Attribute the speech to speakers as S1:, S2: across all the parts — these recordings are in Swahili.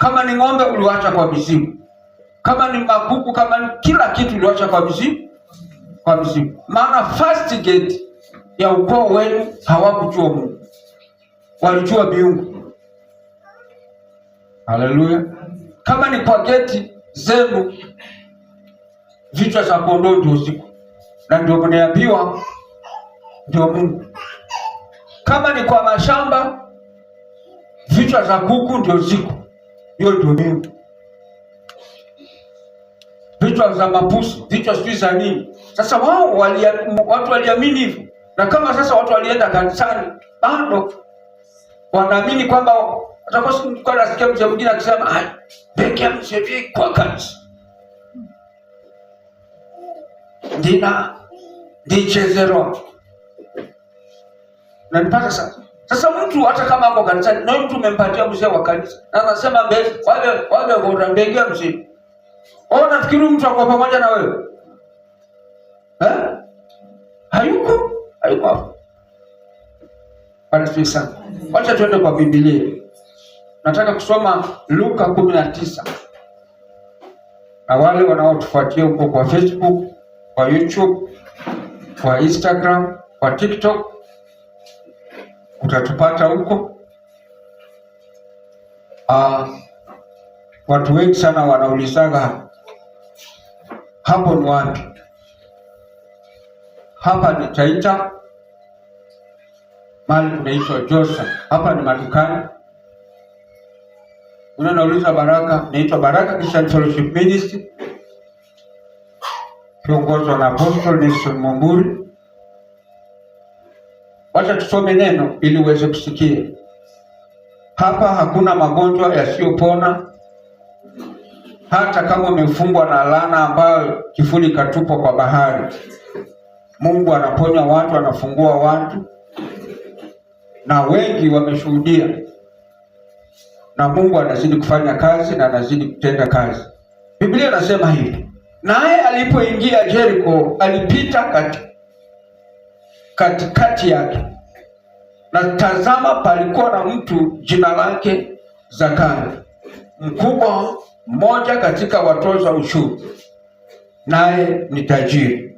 S1: Kama ni ng'ombe uliwacha kwa mizimu. Kama ni makuku, kama ni kila kitu uliwacha kwa mizimu. Kwa mizimu. Maana first gate ya ukoo wenu hawakujua Mungu. Walijua miungu. Haleluya. Kama ni kwa geti zenu, vichwa za kondoo ndio ziko. Na ndio mnaambiwa ndio Mungu. Kama ni kwa mashamba, vichwa za kuku ndio ziko. Hiyo ndio Mungu. Vichwa za mapusi, vichwa sijui za nini. Sasa wao watu waliamini hivyo. Na kama sasa watu walienda kanisani, bado wanaamini kwamba atakosa nasikia mtu mwingine akisema, peke msevi kwa kanisa. Ndichezero. Na nipata sasa. Sasa mtu hata kama ako kanisani, na mtu umempatia mzee wa kanisa. Na anasema mbele, wale wanambegea mzee. Nafikiri mtu ako pamoja na wewe. Hayuko hapo. Bwana sana. Wacha tuende kwa Biblia. Nataka kusoma Luka 19. Na wale wanaotufuatia huko kwa Facebook, kwa YouTube, kwa Instagram, kwa TikTok, utatupata huko. Watu wengi sana wanaulizaga hapo ni wapi? Hapa ni Taita, mahali kunaitwa Josa. Hapa ni madukani. Unauliza Baraka, naitwa Baraka Christian Fellowship Ministry. Kiongozwa na Apostle Nelson Mumburi. Wacha tusome neno ili uweze kusikia. Hapa hakuna magonjwa yasiyopona. Hata kama umefungwa na laana ambayo kifuli katupwa kwa bahari, Mungu anaponya watu, anafungua watu. Na wengi wameshuhudia. Na Mungu anazidi kufanya kazi na anazidi kutenda kazi. Biblia inasema hivi. Naye alipoingia Jericho, alipita katikati yake. Na tazama, palikuwa na mtu jina lake Zakayo, mkubwa mmoja katika watoza ushuru, naye ni tajiri.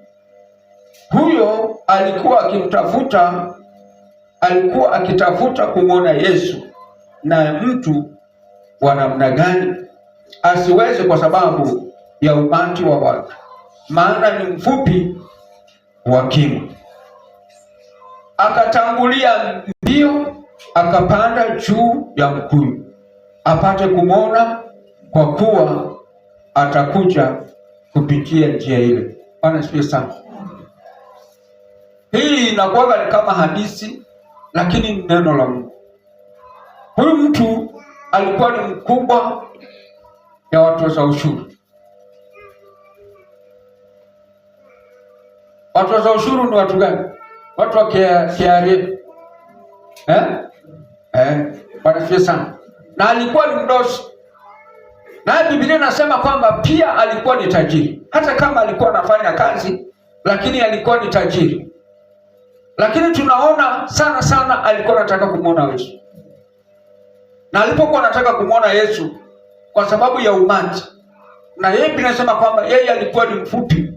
S1: Huyo alikuwa akitafuta kumwona Yesu, na mtu wa namna gani asiweze kwa sababu ya umati wa watu, maana ni mfupi wa kimo. Akatangulia mbio, akapanda juu ya mkuyu apate kumwona, kwa kuwa atakuja kupitia njia ile. Bwana asifiwe sana. Hii inakuwa kama hadithi, lakini ni neno la Mungu. Huyu mtu alikuwa ni mkubwa ya watoza ushuru. Watoza ushuru ni watu gani? Watu wa KRA. Bwana asifiwe sana. Na alikuwa ni mdosi. Na Biblia inasema kwamba pia alikuwa ni tajiri. Hata kama alikuwa anafanya kazi, lakini alikuwa ni tajiri. Lakini tunaona sana alikuwa anataka kumwona Yesu. Na alipokuwa anataka kumwona Yesu kwa sababu ya umati. Na yeye binasema kwamba yeye alikuwa ni mfupi.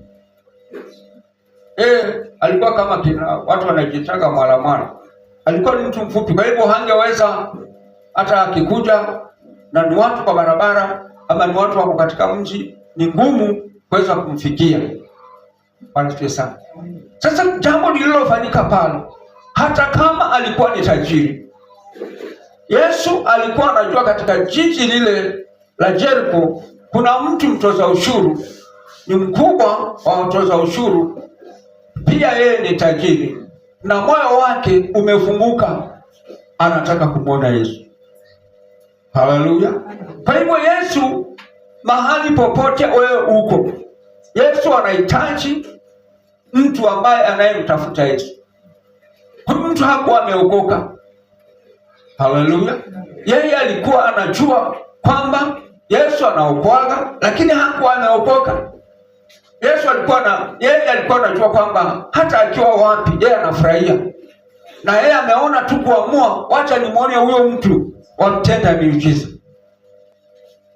S1: Alikuwa kama kina watu wanajitaka mara. Alikuwa ni mtu mfupi, kwa hivyo hangeweza hata akikuja na ni watu kwa barabara ama ni watu wako katika mji, ni ngumu kuweza kumfikia. Bwana sana. Sasa jambo lililofanyika pale, hata kama alikuwa ni tajiri, Yesu alikuwa anajua katika jiji lile la Jericho kuna mtu mtoza ushuru, ni mkubwa wa watoza ushuru, pia yeye ni tajiri, na moyo wake umefunguka, anataka kumwona Yesu. Haleluya. Kwa hivyo Yesu, mahali popote wewe uko, Yesu anahitaji mtu ambaye anayemtafuta Yesu. Huyu mtu hakuwa ameokoka. Haleluya. Yeye alikuwa anajua kwamba Yesu anaokoaga, lakini hakuwa ameokoka. Yeye alikuwa anajua kwamba hata akiwa wapi yeye anafurahia. Na yeye ameona tu kuamua, wacha nimuone huyo mtu wa mtenda miujiza.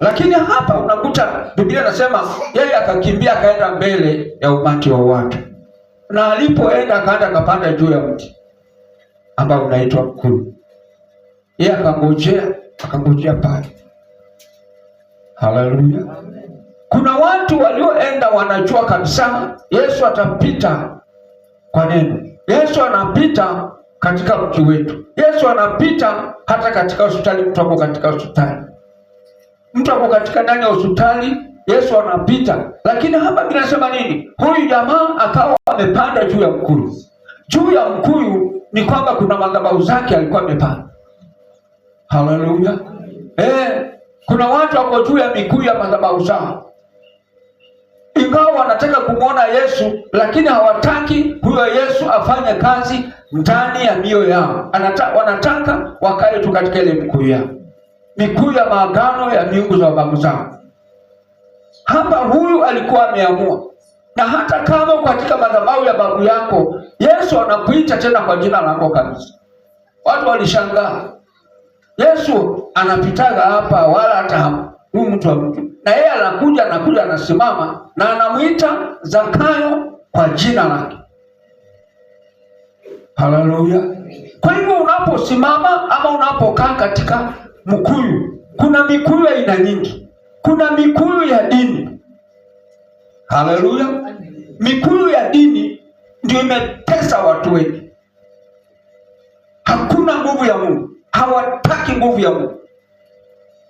S1: Lakini hapa unakuta Biblia inasema yeye akakimbia akaenda mbele ya umati wa watu, na alipoenda akaenda akapanda juu ya mti ambao unaitwa mkuyu. Yeye akangojea pale. Haleluya. Kuna watu walioenda wanajua kabisa Yesu atapita kwa neno. Yesu anapita katika mji wetu. Yesu anapita hata katika hospitali. Mtu hapo katika hospitali, mtu hapo katika ndani ya hospitali, Yesu anapita. Lakini hapa binasema nini? Huyu jamaa akawa amepanda juu ya mkuyu. Juu ya mkuyu ni kwamba kuna madhabahu zake alikuwa amepanda. Haleluya. Kuna watu wako juu ya mikuyu ya madhabahu zao, ingawa wanataka kumwona Yesu, lakini hawataki huyo Yesu afanye kazi ndani ya mioyo yao. Wanataka wakae tu katika ile mikuyu yao, mikuyu ya maagano ya miungu za babu zao. Hapa huyu alikuwa ameamua. Na hata kama katika madhabahu ya babu yako, Yesu anakuita tena kwa jina lako kabisa. Watu walishangaa, Yesu anapitaga hapa wala hata huyu mtu wa mtu. Na yeye anakuja anasimama na anamuita Zakayo kwa jina lake. Haleluya. Kwa hivyo unaposimama ama unapokaa katika mkuyu, kuna mikuyu ya aina nyingi. Kuna mikuyu ya dini. Haleluya. Mikuyu ya dini ndio imetesa watu wengi. Hakuna nguvu ya Mungu. Hawataki nguvu ya Mungu.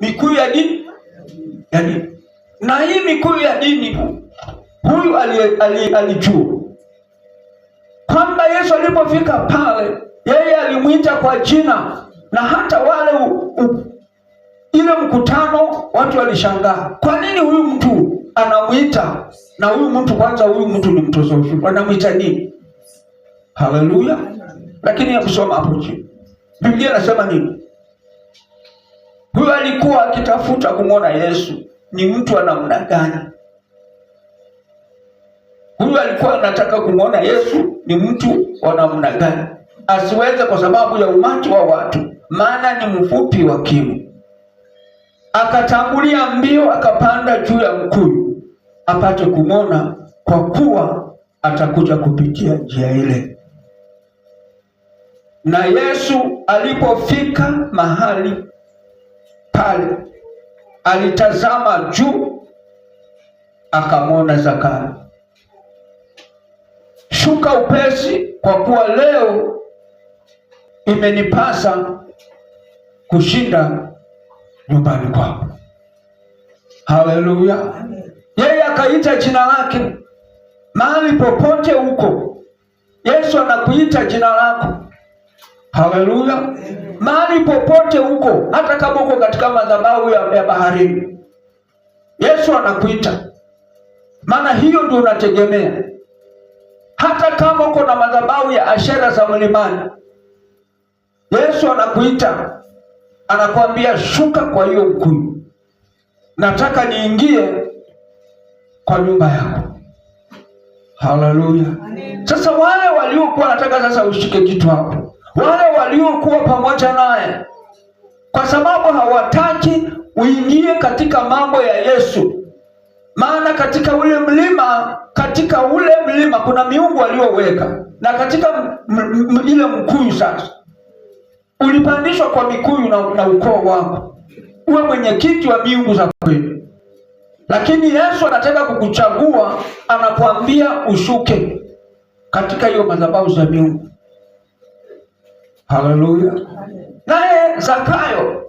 S1: Mikuyu ya dini. Na hii mikuyu ya dini, huyu alijua kwamba Yesu alipofika pale, yeye alimuita kwa jina, na hata wale ile mkutano watu walishangaa, kwa nini huyu mtu anamuita? Na huyu mtu kwanza, huyu mtu ni mtoza ushuru, anamuita nini? Haleluya. Lakini ya kusoma hapo chini, Biblia inasema nini? Huyu alikuwa akitafuta kumwona Yesu ni mtu wa namna gani. Huyu alikuwa anataka kumwona Yesu ni mtu wa namna gani, asiweze kwa sababu ya umati wa watu, maana ni mfupi wa kimo. Akatangulia mbio akapanda juu ya mkuyu apate kumwona, kwa kuwa atakuja kupitia njia ile. Na Yesu alipofika mahali pale, alitazama juu akamwona Zakayo, shuka upesi, kwa kuwa leo imenipasa kushinda nyumbani kwako. Haleluya. Yeye akaita jina lake. Mahali popote huko, Yesu anakuita jina lako. Haleluya. Mahali popote huko, hata kama uko katika madhabahu ya baharini, Yesu anakuita, maana hiyo ndio unategemea. Hata kama uko na madhabahu ya Ashera za mlimani, Yesu anakuita, anakuambia shuka kwa hiyo mkuyu, nataka niingie kwa nyumba yako. Haleluya. Sasa wale waliokuwa nataka sasa ushike kitu hapo, wale waliokuwa pamoja naye, kwa sababu hawataki uingie katika mambo ya Yesu. Maana katika ule mlima kuna miungu walioweka, na katika ile mkuyu sasa ulipandishwa kwa mikuyu na ukoo wako, uwe mwenyekiti wa miungu za kweli. Lakini Yesu anataka kukuchagua, anakuambia ushuke katika hiyo madhabahu za miungu. Haleluya. Naye Zakayo,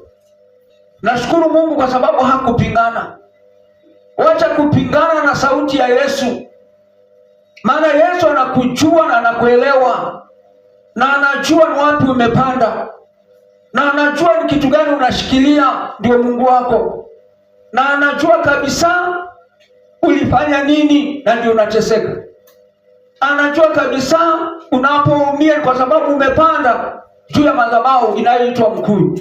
S1: nashukuru Mungu kwa sababu hakupingana. Wacha kupingana na sauti ya Yesu, maana Yesu anakujua na anakuelewa, na anajua ni wapi umepanda, na anajua ni kitu gani unashikilia ndio Mungu wako, na anajua kabisa ulifanya nini na ndio unateseka. Anajua kabisa unapoumia kwa sababu umepanda juu ya madhabahu inayoitwa mkuyu.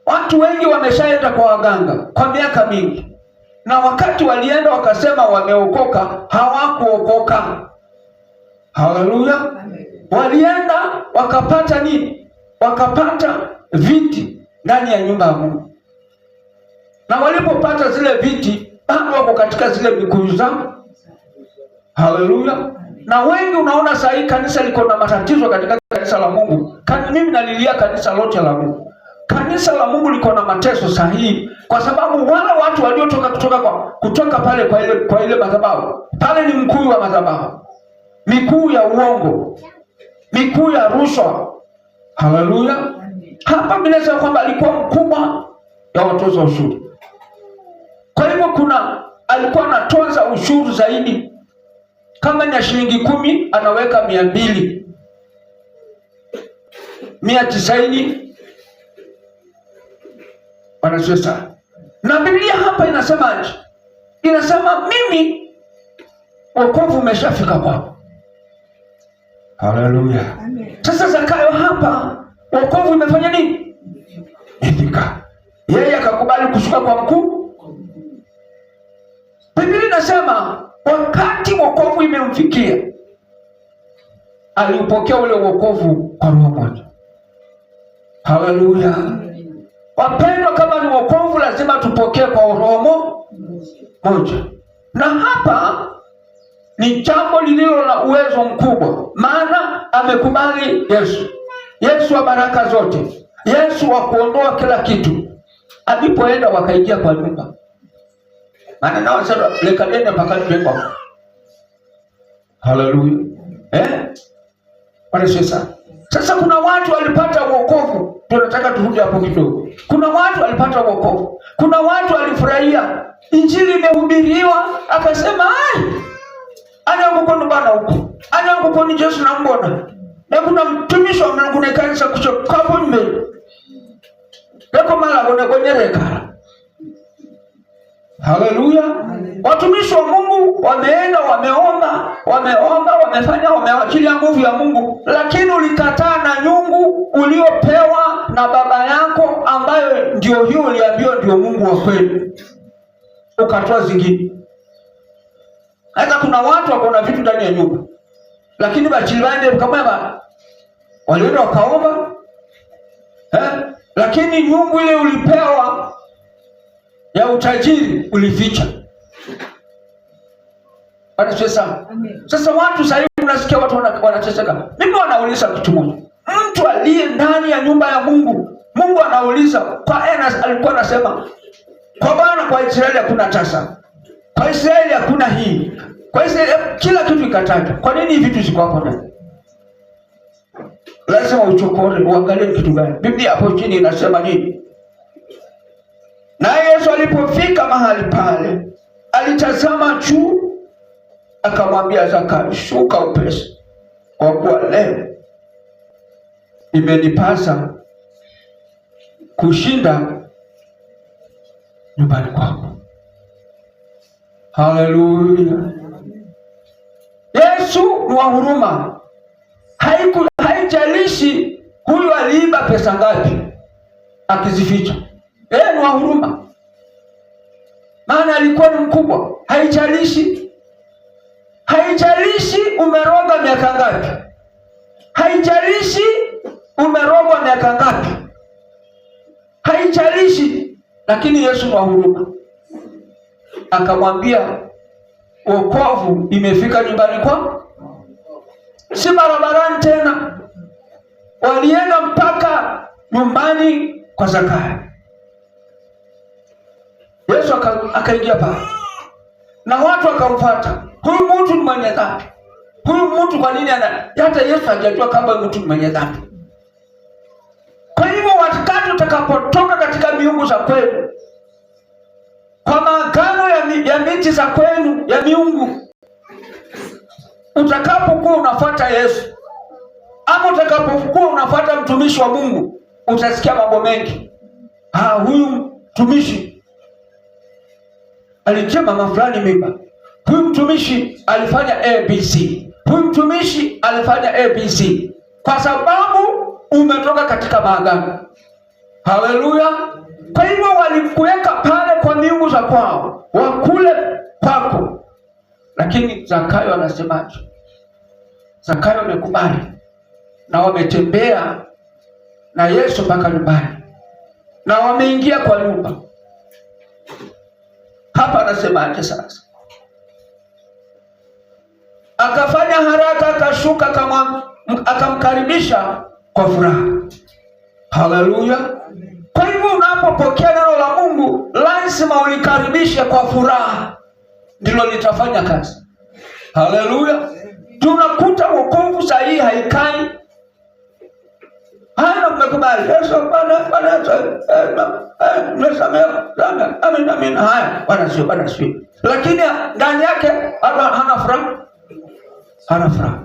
S1: Watu wengi wameshaenda kwa waganga kwa miaka mingi, na wakati walienda wakasema wameokoka, hawakuokoka. Haleluya. Walienda wakapata nini? Wakapata viti ndani ya nyumba ya Mungu, na walipopata zile viti bado wako katika zile mikuyu zao. Haleluya! Na wengi unaona saa hii kanisa liko na matatizo katika kanisa la Mungu. Mimi nalilia kanisa lote la Mungu. Kanisa la Mungu liko na mateso saa hii kwa sababu wale watu waliotoka kutoka pale kwa ile madhabahu. Pale ni mkuu wa madhabahu. Mikuu ya uongo. Mikuu ya rushwa. Haleluya! Hapa binasema kwamba alikuwa mkubwa ya watoza ushuru. Kwa hivyo alikuwa anatoza ushuru zaidi. Kama ni shilingi 10 anaweka 200, 190 wanasema. Na Biblia hapa inasemaje? Inasema mimi wokovu umeshafika kwako. Haleluya. Sasa Zakayo hapa wokovu imefanya nini? Imefika. Yeye akakubali kushuka kwa mkuu. Biblia inasema wakati wokovu imemfikia, aliupokea ule wokovu kwa roho moja. Haleluya. Wapendwa, kama ni wokovu lazima tupokee kwa roho moja. Na hapa ni jambo lililo na uwezo mkubwa, maana amekubali Yesu. Yesu wa baraka zote, Yesu wa kuondoa kila kitu. Alipoenda wakaingia kwa nyumba. Maana nao sasa lekadende mpaka nyumba. Haleluya. Sasa kuna watu walipata wokovu. Tunataka turudi hapo kidogo. Kuna watu walipata wokovu. Kuna watu walifurahia. Injili imehubiriwa, akasema, "Ai! Ana mkono bana huko. Ana mkono Yesu na mbona." Na kuna mtumishi wa Mungu na kanisa kuchoka hapo mbele. Yako mala konyereka. Haleluya. Watumishi wa Mungu wameenda, wamefanya, wamewachilia nguvu ya Mungu, lakini ulikataa na nyungu uliopewa na baba yako, ambayo ndio hiyo uliambiwa ndio Mungu wa kweli. Ukatoa zingine. Hata kuna watu wako na vitu ndani ya nyumba, lakini bachilibande kama walienda wakaomba, lakini nyungu ile ulipewa ya utajiri ulificha. Sasa watu sasa hivi unasikia watu wanateseka. Mimi wanauliza kitu moja. Mtu aliye ndani ya nyumba ya Mungu, Mungu anauliza, kwa Enas alikuwa anasema, kwa Bwana kwa Israeli hakuna tasa. Kwa Israeli hakuna hii. Kwa Israeli kila kitu ikatajwa. Kwa nini hivi vitu ziko hapo ndani? Lazima uchokore, uangalie kitu gani. Biblia hapo chini inasema nini? Na Yesu alipofika mahali pale, alitazama juu, akamwambia Zakayo, "Shuka upesi, kwa kuwa leo imenipasa kushinda nyumbani kwako." Haleluya. Yesu ni wa huruma. Haijalishi huyu aliiba pesa ngapi akizificha. Ni wa huruma. Maana alikuwa ni mkubwa. Haijalishi umeroga miaka ngapi. Haijalishi umerogwa miaka ngapi. Haijalishi, lakini Yesu ni wa huruma. Akamwambia wokovu imefika nyumbani kwako. Si barabarani tena. Walienda mpaka nyumbani kwa Zakayo. Yesu akaingia pale. Na watu wakamfuata. Huyu mtu ni mwenye dhambi. Huyu mtu kwa nini hata Yesu hajajua kama mtu ni mwenye dhambi. Kwa hivyo wakati utakapotoka katika miungu za kwenu, kwa maagano ya miti za kwenu ya miungu, utakapokuwa unafuata Yesu, ama utakapokuwa unafuata mtumishi wa Mungu, utasikia mambo mengi. Huyu mtumishi alitia mama fulani mimba. Huyu mtumishi alifanya ABC. Huyu mtumishi alifanya ABC. Kwa sababu umetoka katika maagano. Haleluya. Kwa hivyo walikuweka pale kwa miungu za kwao, wakule kwako. Lakini Zakayo anasemaje? Zakayo amekubali, na wametembea na Yesu mpaka nyumbani. na wameingia kwa nyumba. Hapa anasemaje sasa? Akafanya haraka, akashuka, akamkaribisha kwa furaha. Haleluya! Kwa hivyo unapopokea neno la Mungu lazima ulikaribishe kwa furaha, ndilo litafanya kazi. Haleluya! Tunakuta wokovu sahihi haikai hana mmekubali Yesu Bwana mmesamehewa dhambi, amen, haya Bwana sio, lakini ndani yake hana furaha.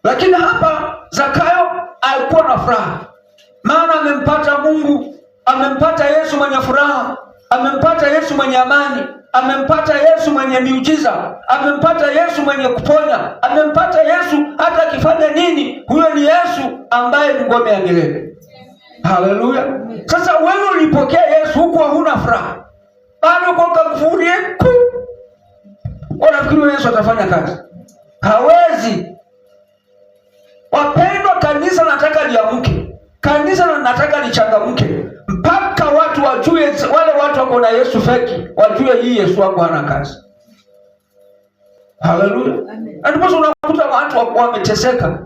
S1: Lakini hapa Zakayo alikuwa na furaha, maana amempata Mungu, amempata Yesu mwenye furaha, amempata Yesu mwenye amani, amempata Yesu mwenye miujiza, amempata Yesu mwenye kuponya, amempata Yesu hata akifanya nini, huyo ni Yesu ambaye ni ngome ya milele. Haleluya! Sasa wewe ulipokea Yesu huko huna furaha, bado uko kakufurie ku. Unafikiri Yesu atafanya kazi? Hawezi. Wapendwa, kanisa nataka liamke. Kanisa nataka lichangamke. Mpaka watu wajue, wale watu wako na Yesu feki, wajue hii Yesu wangu hana kazi. Haleluya. Ndipo unakuta watu wameteseka.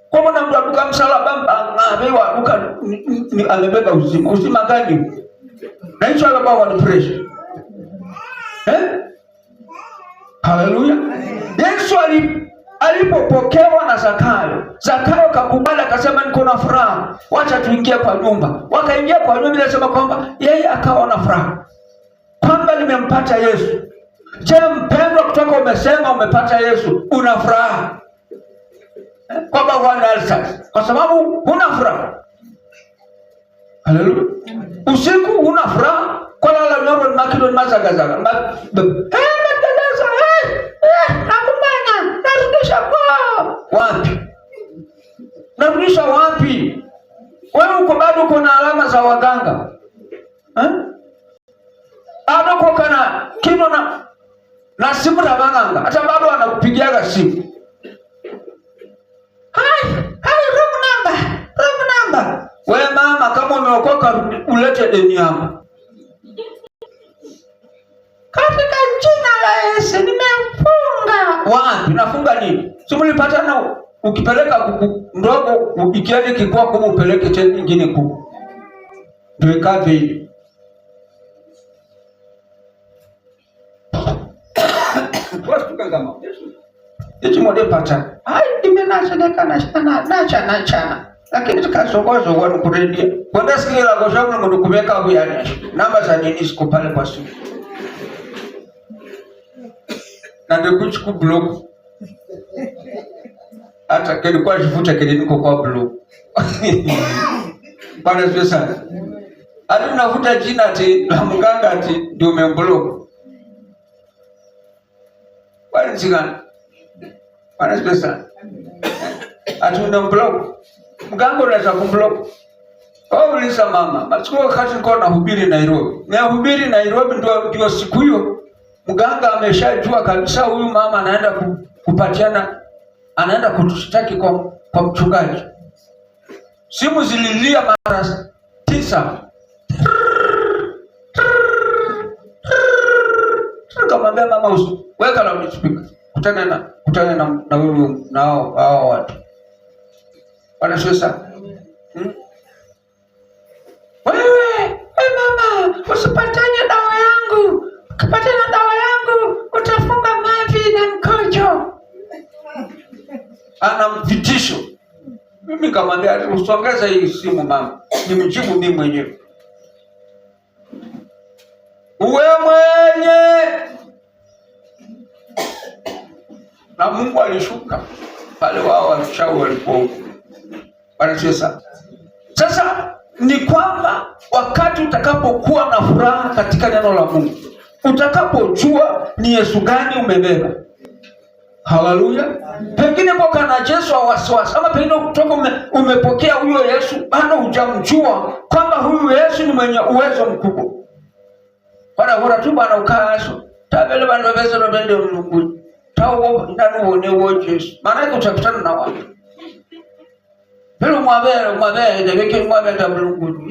S1: Kwa maana mtu aduka msalaba, amewa aduka amebeba uzima gani? Na hicho alaba wa depression. Haleluya. Yesu alipopokewa na Zakayo kakubali, akasema niko na furaha, wacha tuingie kwa nyumba. Wakaingia kwa nyumba, inasema kwamba yeye akawa na furaha kwamba nimempata Yesu. Je, mpendwa, kutoka umesema umepata Yesu, una furaha kwamba Bwana alisasa, kwa sababu huna furaha? Haleluya. Usiku huna furaha kwa la noro makilo mazagazaga narudisha wapi? Wewe uko bado uko na alama za waganga, bado uko kana kino na simu za waganga, hata bado anakupigiaga simu. Hai, wrong number. Wewe mama, kama umeokoka ulete deni yako. Katika jina la Yesu nimefunga. Wapi? Nafunga nini? Si mlipata na ukipeleka kuku ndogo ukiende kikwa kama upeleke tena nyingine kuku. Ndio ikaje hivi. Watu kama Yesu. Yesu mode pata. Hai imenacha na lakini tukasokozo wanu kuredia. Kwenda sikila kwa sababu mtu kumeka hapo yani. Namba za nini siko pale kwa simu. Na ndio kuchukua block. Hata kilikuwa jifuta kile niko kwa block. Bwana Yesu sana. Hadi unavuta jina ati la mganga ati ndio umemblock. Bwana Yesu. Bwana Yesu sana. Ati unamblock. Mganga unaweza kumblock. Uliza mama, machukua wakati niko nahubiri Nairobi. Nahubiri Nairobi ndio siku hiyo mganga ameshajua kabisa huyu mama anaenda kupatiana, anaenda kutushtaki kwa mchungaji. Simu zililia mara 9. Nikamwambia mama, weka na speaker. Kutana na wewe hao watu. Bwana sasa. Wewe mama, usipatane dawa yangu. Ukipatana dawa yangu utafunga mavi na mkojo. Ana mvitisho. Mimi kamwambia usongeza hii simu mama. Nimjibu mimi mwenyewe. Uwe mwenye. Na Mungu alishuka pale wao walishauri walipo. Bwana sasa. Sasa ni kwamba wakati utakapokuwa na furaha katika neno la Mungu, utakapojua ni Yesu gani umebeba. Haleluya. Pengine kwa kana Yesu wa wasiwasi, ama pengine kutoka umepokea huyo Yesu bado hujamjua kwamba huyu Yesu ni mwenye uwezo mkubwa. Bwana tu bana ukaso. Tabele bana beza no bende Mungu. Tawo ndanu one wo Yesu. Maana yake utakutana na watu. Pero mwabere ndebeke mwabere ta Mungu.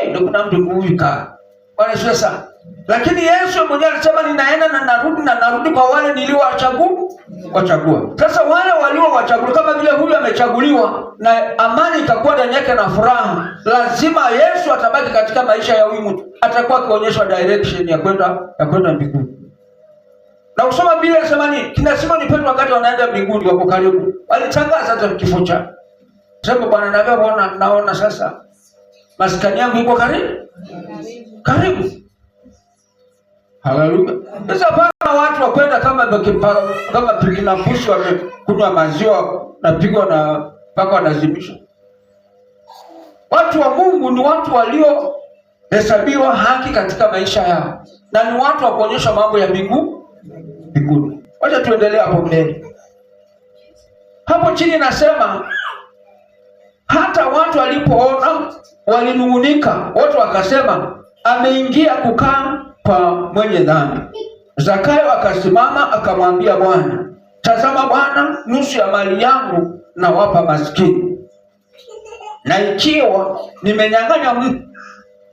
S1: ndio kuna mtu kuwika. Bwana sasa. Lakini Yesu mwenyewe alisema ninaenda na narudi kwa wale niliowachagua. Sasa wale waliowachagua kama vile huyu amechaguliwa na amani itakuwa ndani yake na furaha, lazima Yesu atabaki katika maisha ya huyu mtu. Atakuwa akionyeshwa direction ya kwenda mbinguni. Na kusoma Biblia inasema nini? Kina Simoni Petro wakati wanaenda mbinguni wako karibu. Walitangaza hata kifo chake. Sema Bwana naona sasa maskani yangu iko karibu. Haleluya. Sasa bana watu wakwenda kama pikina pushi wamekunywa maziwa na pigwa na mpaka wanazimisha. Watu wa Mungu ni watu waliohesabiwa haki katika maisha yao. Na ni watu wa kuonyesha mambo ya mbinguni. Wacha tuendelee hapo mbele. Hapo chini nasema hata watu walipoona walinung'unika, watu wakasema ameingia kukaa kwa mwenye dhambi. Zakayo akasimama akamwambia Bwana, tazama Bwana, nusu ya mali yangu nawapa maskini, na ikiwa nimenyang'anya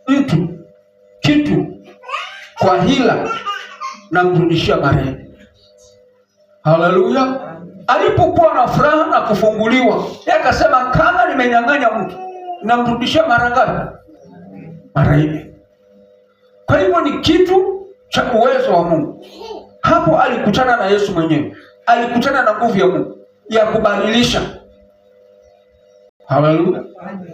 S1: mtu kitu kwa hila namrudishia mara nne. Haleluya. Alipokuwa na furaha na kufunguliwa, yeye akasema kama nimenyang'anya mtu namrudishia mara ngapi? Mara nne. Kwa hivyo ni kitu cha uwezo wa Mungu. Hapo alikutana na Yesu mwenyewe. Alikutana na nguvu ya Mungu ya kubadilisha. Haleluya.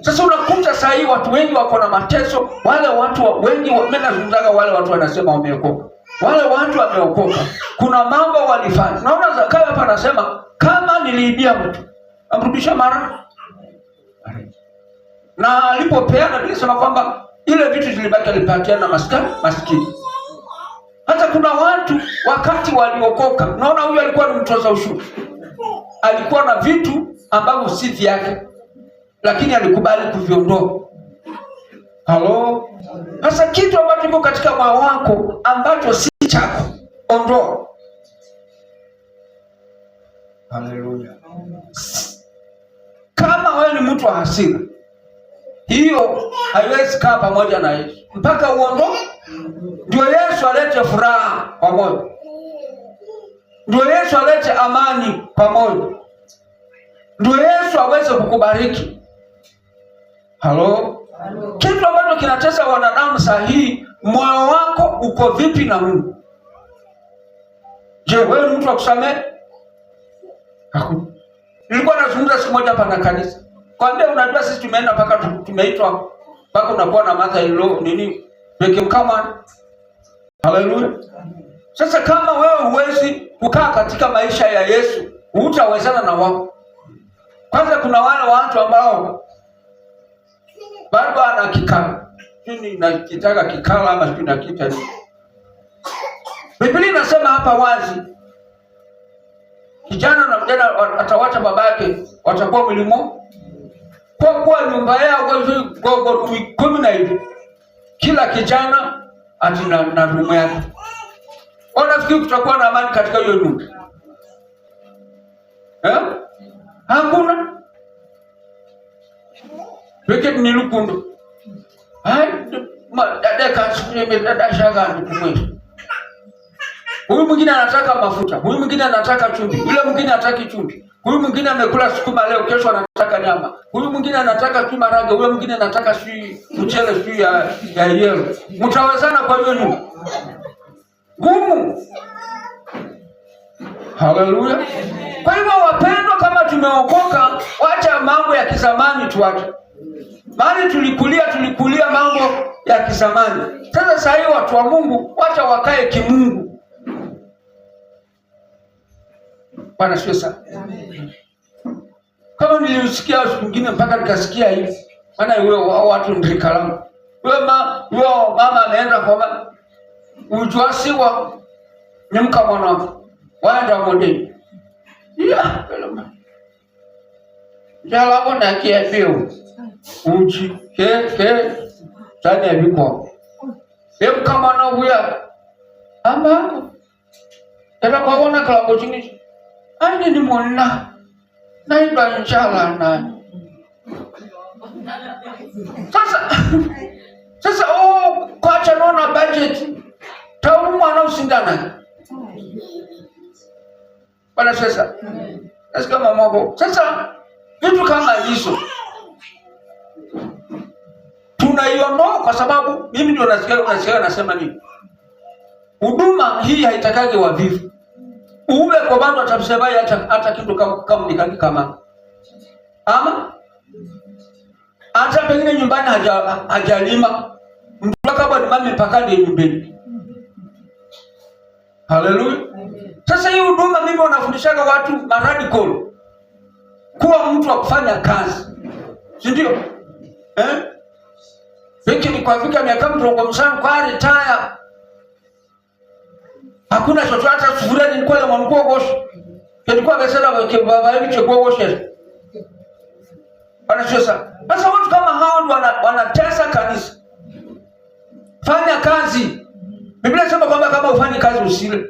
S1: Sasa unakuta saa hii watu wengi wako na mateso, wale watu wengi wanazungumzaga, wale watu wanasema wameokoka. Wale watu wameokoka. Kuna mambo walifanya. Naona Zakayo hapa anasema kama niliibia mtu, amrudisha mara. Na alipopeana nilisema kwamba ile vitu zilibaki alipatiana maskini. Hata kuna watu wakati waliokoka, naona huyu alikuwa ni mtoza ushuru. Alikuwa na vitu ambavyo si vyake, lakini alikubali kuviondoa. Halo? Sasa kitu ambacho kiko katika moyo wako ambacho si chako, ondoa. Haleluya. Kama wewe ni mtu wa hasira, hiyo haiwezi kaa pamoja na Yesu mpaka uondoe. Ndio Yesu alete furaha kwa moyo. Ndio Yesu alete amani kwa moyo. Ndio Yesu aweze kukubariki. Halo? Kitu ambacho kinatesa wanadamu sahihi, moyo wako uko vipi na Mungu? Je, wewe ni mtu wa kusamehe? Hakuna. Nilikuwa nazungumza siku moja hapa na kanisa. Kwambia unajua sisi tumeenda mpaka tumeitwa mpaka unakuwa na mother in law nini? Weke mkama. Haleluya. Sasa kama wewe huwezi kukaa katika maisha ya Yesu, hutawezana na wao. Kwanza kuna wale watu ambao bado ana kikala. Mimi nakitaka kikala ama sio nakita. Biblia inasema hapa wazi, kijana na mjana atawacha babake, watakuwa mlimo. Kwa kuwa nyumba yao kwa 10 kila kijana atina na rumu yake. Unafikiri kutakuwa na amani katika hiyo nyumba? Hakuna. Weke ni lukundo. Dada kaseme dada shaga kumwesha. Huyu mwingine anataka mafuta, huyu mwingine anataka chumvi, yule mwingine hataki chumvi. Huyu mwingine amekula sukuma leo, kesho anataka nyama. Huyu mwingine anataka tu marage, huyu mwingine anataka mchele ya yellow. Mtawezana kwa hiyo nini? Gumu. Haleluya. Kwa hivyo wapendwa, kama tumeokoka, wacha mambo ya kizamani tuache. Bali tulikulia mambo ya kizamani. Sasa hivi watu wa Mungu wacha wakae kimungu. Bwana siwe sana. Kama nilisikia siku nyingine mpaka nikasikia hivi. Maana yule watu ndikalamu. Yule mama ameenda kwa ujuasiwa nyamka mwana waenda modeni. Peloma. Jala bona kiafio. Uchi ke tani abiko. Kama na huya. Amba. Tena kwa wana klabu chini. Ani ni mwana. Naiba inshallah na. Sasa Bwana sasa. Nasikia mambo. Sasa vitu kama hizo tunaiondoa kwa sababu mimi ndio nasikia nasema nini? Huduma hii haitakage wavivu. Uwe kwa bado atamsebai hata kitu kama nikaki kama. Ama hata pengine nyumbani hajalima. Mtu kama ni mami mpaka ndiye nyumbani. Haleluya. Sasa hii huduma mimi wanafundishaga watu radical. Kuwa mtu wa kufanya kazi. Si ndio? Hiki ni kwa fika miaka mtongo msana kwa retire. Hakuna chochote hata sufuria nilikuwa na mwanguo gosho. Nilikuwa amesema kwa baba hivi chukua gosho. Bwana sasa. Sasa watu kama hao ndio wanatesa kanisa. Fanya kazi. Biblia inasema kwamba kama ufanye kazi usile.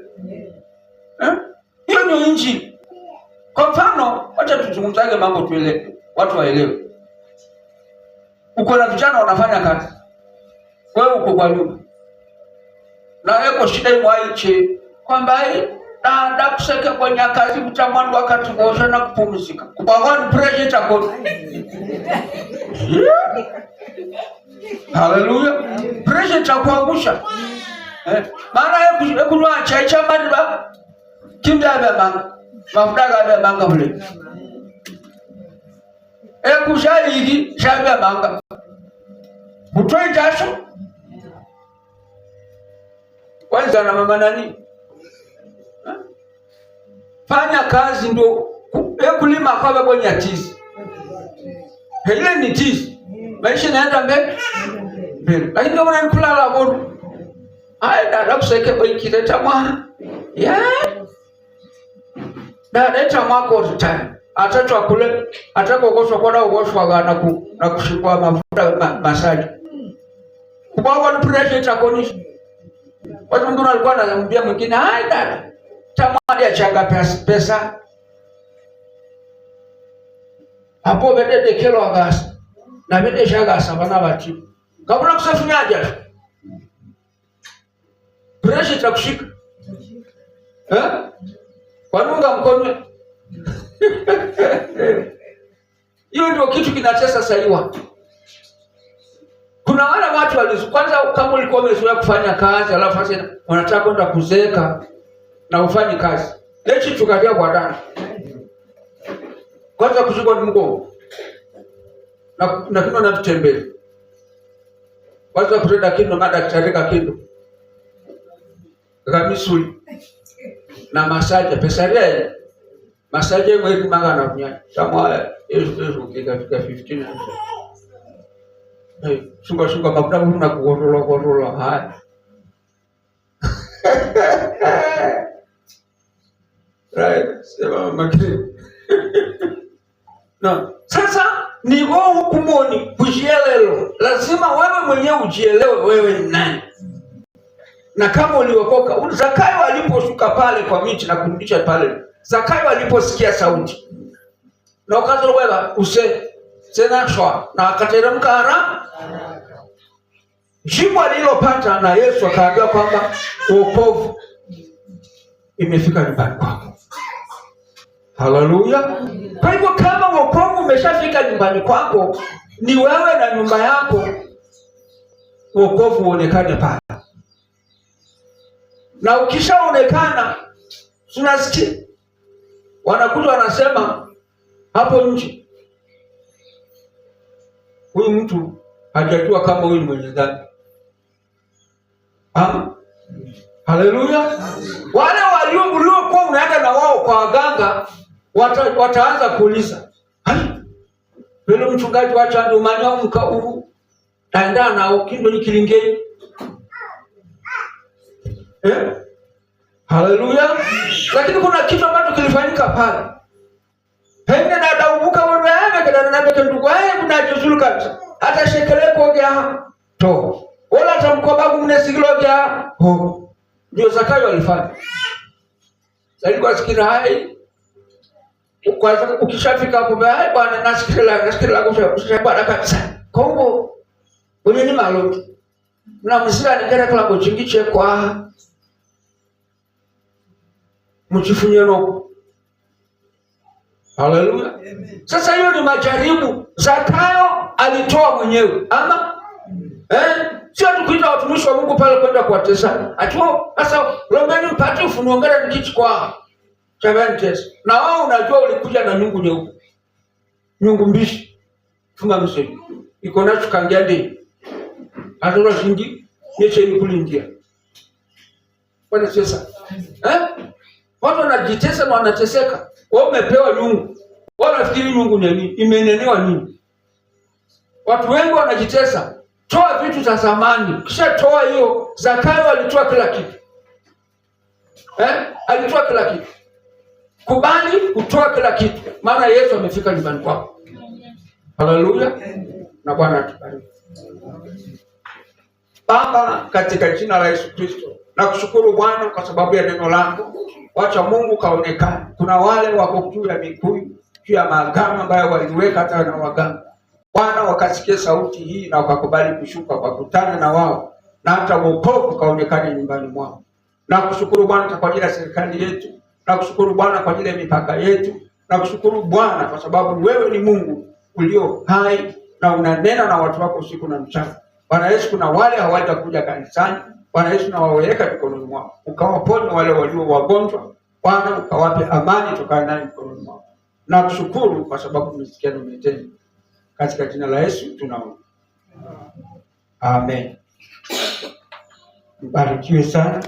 S1: Hiyo ni injili. Kwa mfano, acha tuzungumzaje mambo tuelewe. Watu waelewe. Uko na vijana wanafanya kazi. Wewe uko kwa nyumba. Na yeko shida imwaiche kwamba na kuseke kwenye kazi mtamani wakati kuosha na kupumzika. Kubagani pressure itakosa. Haleluya. Pressure itakuangusha. Maana yeye kunwa chai cha madiba. Kinda baba. Mafuta ga baba vile. Kushahidi shabe manga. Utoi jasho. Kwanza na mama nani? Fanya kazi ndio kulima kwa kwenye tizi. Ile ni tizi. Maisha yanaenda mbele. Lakini kama unakulala bodu. Dada kuseke kwa kileta mwa. Dada eta mwako time. Atatoa kule atakogoswa kwa ugoswa na kushikwa mafuta masaji. Kubwa ni pressure itakonisha. Watu mwingine alikuwa anamwambia mwingine, dada, tamadi achanga pesa. Hapo bedede kilo agasa. Na bedede shagasa bana bati. Kabla kusafunyaje? Pressure itakushika. Kwa nunga mkono. Hiyo ndio kitu kinatesa saiwa. Kuna wale watu kwanza kama ulikuwa umezoea kufanya kazi alafu sasa unataka kwenda kuzeeka na ufanye kazi. Lechi tukalia kwa ndani. Kwanza kushikwa ni mgongo. Na kino na vitembele. Kwanza kutenda kino madaktari kindo. Kamisuli. Na masaje pesa ile. Masaje mwezi manga na kunya. Kama hizo ukifika 15. Shuka mafuta kuna kuondola haya. Right, sema makini. No. Sasa ni wao hukumoni kujielewa. Lazima wewe mwenyewe ujielewe wewe ni nani. Na kama uliokoka, Zakayo aliposhuka pale kwa miti na kurudisha pale. Zakayo aliposikia sauti. Na ukazo wewe tena shwa na akateremka haraka. Jibu alilopata na Yesu akaambia kwamba wokovu imefika nyumbani kwako. Haleluya. Kwa hivyo kama wokovu umeshafika nyumbani kwako, ni wewe na nyumba yako wokovu uonekane pale. Na ukishaonekana tunasikia wanakuja wanasema hapo nje, huyu mtu hajajua kama huyu ni mwenye dhambi. Haleluya. Wale waliokuwa unaenda na wao kwa waganga wataanza kuuliza, yule mchungaji wa chandu manya mkauru taenda nao kindo ni kilingeni. Haleluya. Lakini kuna kitu ambacho kilifanyika pale. Pengine na daubuka wewe kada na beke ndugu kuna juzulu kabisa. Hata shekeleko gya to. Wala tamkoba kumnesigilo gya ho. Ndio Zakayo alifanya. Sasa kwa sikira hai kwa ukishafika hapo bwana nasikira kwa bwana kabisa. Kongo wewe ni malo. Na msira ningera kula kuchingiche kwa mchifunyero Haleluya. Sasa hiyo ni majaribu. Zakayo alitoa mwenyewe ama sio tukuita watumishi wa Mungu pale kwenda kuwatesa. Atuo sasa lombeni mpate ufunuo ngara nikichi kwa Chavantes. Na wao unajua ulikuja na nyungu nyeupe. Nyungu mbishi. Fuma mseli. Iko nacho kangiande. Atoro shingi yeche nikulindia. Bwana sasa. Watu wanajitesa na wanateseka. Wewe umepewa nyungu. Wao nafikiri nyungu ni nini? Imenenewa nini? Watu wengi wanajitesa. Toa vitu za zamani. Kisha toa hiyo. Zakayo alitoa kila kitu. Alitoa kila kitu. Kubali kutoa kila kitu. Maana Yesu amefika nyumbani kwako. Haleluya. Na Bwana atubariki. Baba, katika jina la Yesu Kristo, nakushukuru Bwana kwa sababu ya neno lako. Wacha Mungu kaonekane. Kuna wale wako juu ya mikuyu, juu ya maagano ambayo waliweka hata na waganga. Bwana, wakasikia sauti hii na wakakubali kushuka, wakakutana na wao, na hata wokovu kaonekane nyumbani mwao. Nakushukuru Bwana kwa ajili ya serikali yetu. Nakushukuru Bwana kwa ajili ya mipaka yetu. Nakushukuru Bwana kwa sababu wewe ni Mungu ulio hai na unanena na watu wako usiku na mchana. Bwana Yesu, kuna wale hawajakuja kanisani. Bwana Yesu, na waweka mikononi mwao. Ukawaponya wale walio wagonjwa. Bwana, ukawape amani tokana nayo mikononi mwao. Nakushukuru kwa sababu umesikia na umetenda. Katika jina la Yesu tunaomba. Amen. Mbarikiwe sana.